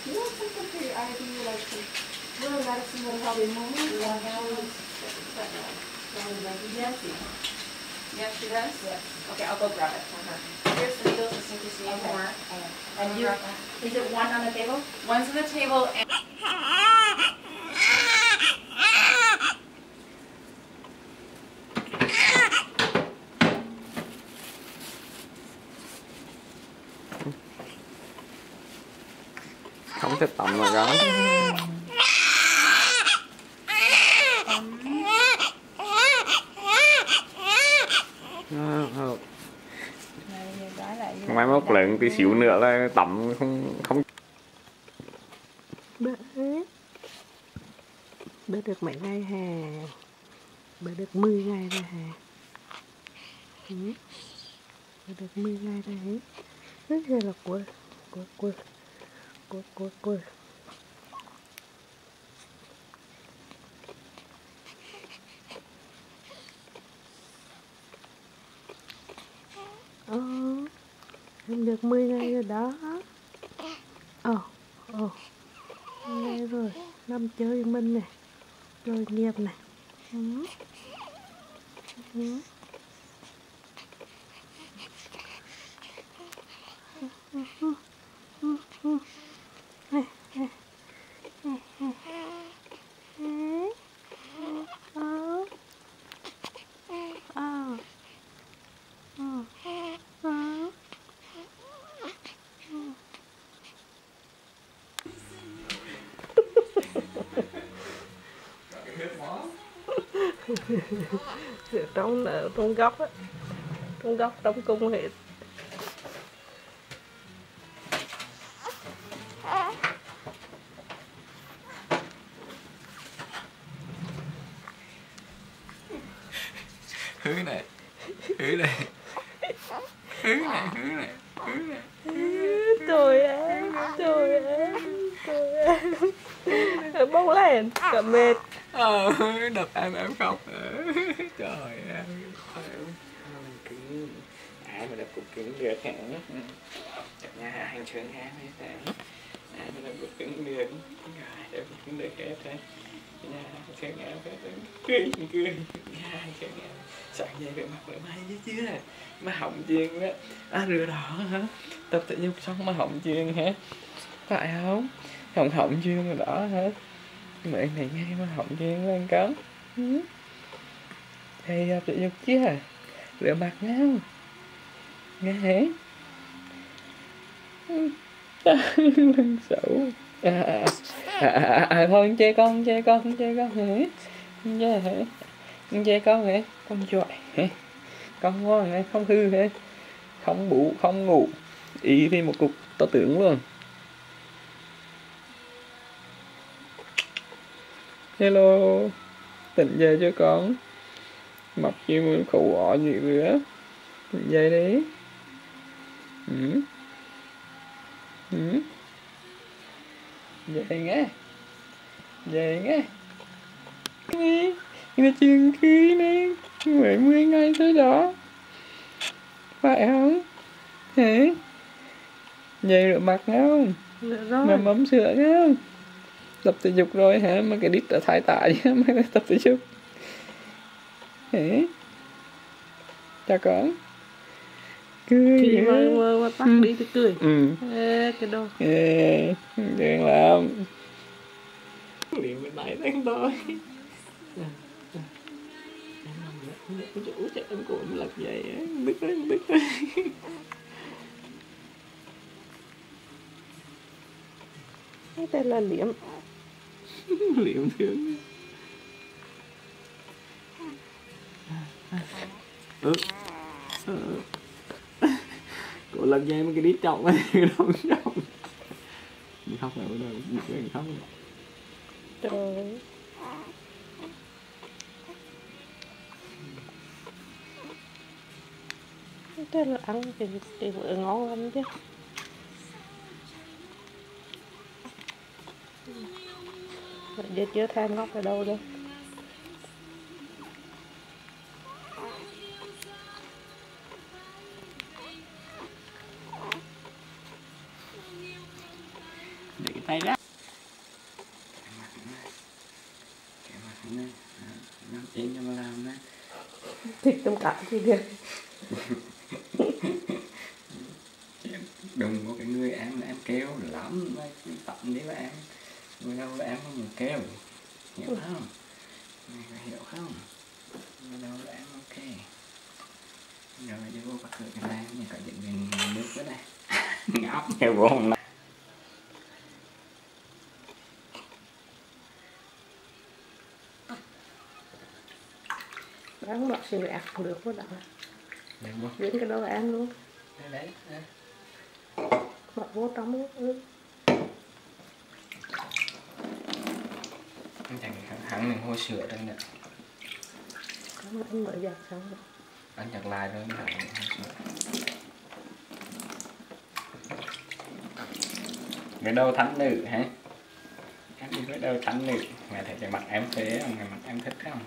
You want something for your IV, like a little medicine that'll help you move? Yes. Yes, she does? Yes. Okay, I'll go grab it for her. Here's the needles just in case you need more. And you, is it one on the table? One's on the table and... Không thích tắm mà gái. Mai mốt lượng tí xíu nữa là tắm không. Bữa được mấy ngày hè, bữa được 10 ngày rồi hè. Bữa được 10 ngày rồi. Rất là quên. Em được 10 ngày rồi đó. Ngày rồi, nằm chơi mình nè, rồi nghiệp nè. Trong góc á, trong góc trong cung hết. Hứ này. Trời em. Bông lên, cả mệt. Đập em khóc. Trời ơi. Ai mà đập cục cứng được hả? Nhà hành trường ha mấy thế. Ai mà đập cục cứng được. Rồi, đập cục cứng được hết thế. Nhà chơi ngáo hết. Cười. Nhà chơi ngáo. Soạn dây về mặt lại may chứ chứ. Má hỏng chiên á. Rửa đỏ hả? Tập thể dục xong má hỏng chiên hả? Phải không? Hỏng chiên rồi đỏ hả? Mẹ này ngay má hỏng chiên lên cấm. Thầy tập thể dục chứ à? Rửa mặt nhau. Nghe hả? Lần xấu. Thôi chê con hả? Chê con hả? Con giỏi hả? Con ngon hả? Không hư hả? Không bú, không ngủ. Ý thì một cục to tướng luôn. Hello. Tỉnh dậy cho con. Mập chi mà khổ ọ gì nữa. Tỉnh dậy đi. Dậy nghe. Nghe chừng khí nè. 10 ngày thôi đó. Phải không? Hả? Dậy rửa mặt không? Mà mắm sữa không? Tập thể dục rồi hả? Mà cái đít đã thái tại chứ mà tập thể dục. Hả? Chào con. Cười. Khi mà tắt đi thì cười. Cái đồ. Đừng làm. Liền bên này tháng thôi. Em nằm lại chỗ cho em của em lật vậy á. Biết đấy. Cái tên là liệm. Liệm thương. Cổ lật dây mấy cái đít trọng ấy. Không trọng. Mình khóc rồi, mình khóc rồi. Trời. Thế là ăn thì bữa ngon lắm chứ. Giờ chưa than ngóc ở đâu đâu. thầy đó. Năm chín cho mà làm đó. Thịt trong cả thì được. Đừng có cái người em là em kêu lắm, tận đi là em người đâu là em không kêu, hiểu không? Mày có hiểu không? Người đâu là em ok. Rồi đi vô bắt được cái này, mình có dựng về nước với đây. Ngáp kêu vô không. Bán mặc xì lẹt cũng được quá đã. Được không? Đến cái đó là ăn luôn. Đấy. Mặc vô trong luôn. Chẳng hắn mình hôi sữa đây nè. Cảm ơn anh mới giặt xong rồi. Anh chặt lại rồi mình hôi sữa. Cái đầu thánh nữ hả? Em đi với đầu thánh nữ. Mẹ thấy cái mặt em thế không? Cái mặt em thích không?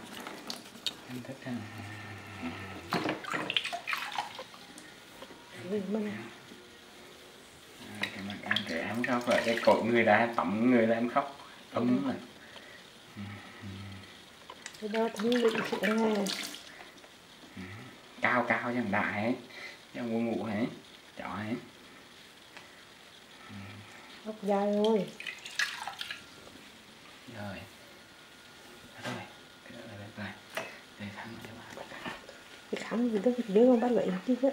Em thích không? Cái mặt em kể em khóc rồi, cái cổ người ra tẩm người ra em khóc ấm rồi. Cái đó thánh định sẽ nghe. Cao chẳng đại ấy, chẳng vô ngủ ấy, chó ấy. Tóc dài thôi. Rồi đây thắng cho bà. Cái khám gì đó đứa con bắt vậy chứ á.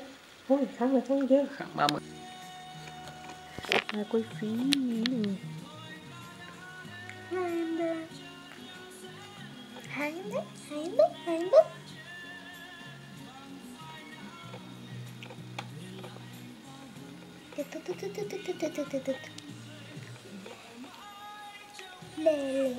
Ôi khám là không chứ. Khám 30. Quay phí. Hai bức. Lê.